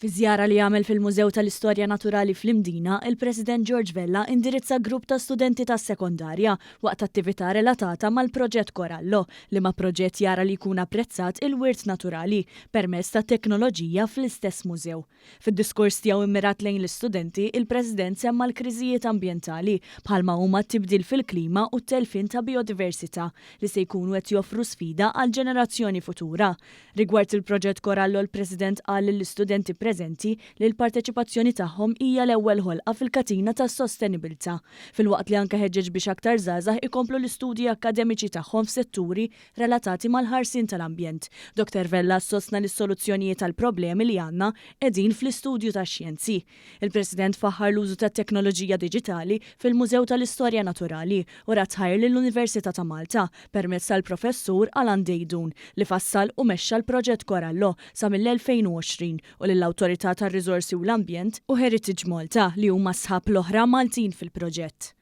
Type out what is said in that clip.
Fi żjara li għamel fil-Mużew tal-Istorja Naturali fl-Imdina, il-President George Vella indirizza grupp ta' studenti tas-sekondarja waqt attività relatata mal-proġett Korallo li ma' proġett jara li jkun apprezzat il-wirt naturali permezz ta' teknoloġija fl-istess mużew. Fid-diskors tiegħu immirat lejn l-istudenti, il-President semma l-kriżijiet ambjentali bħalma huma t-tibdil fil-klima u t-telfin ta' biodiversità li se jkunu qed joffru sfida għal ġenerazzjoni futura. Rigward il-proġett Korallo, l-President qal lill-istudenti preżenti li l-parteċipazzjoni tagħhom hija l-ewwel ħolqa fil-katina tas-sostenibilità. Filwaqt li anke ħeġġeġ biex aktar żgħażagħ ikomplu l-istudji akademiċi tagħhom f'setturi relatati mal-ħarsien tal-ambjent. Dr. Vella sostna li s-soluzzjonijiet tal-problemi li għandna qegħdin fl-istudju tax-xjenzi. Il-President faħħar l-użu tat-teknoloġija diġitali fil-Mużew tal-Istorja Naturali u ratħajr lill-Università ta' Malta permezz tal-Professur Alan Dejdun li fassal u mexxa l-proġett Korallo sa mill-2020 u lill-Awtorità tar-Riżorsi u l-Ambjent u Heritage Malta li huma sħab l-oħra Maltin fil-proġett.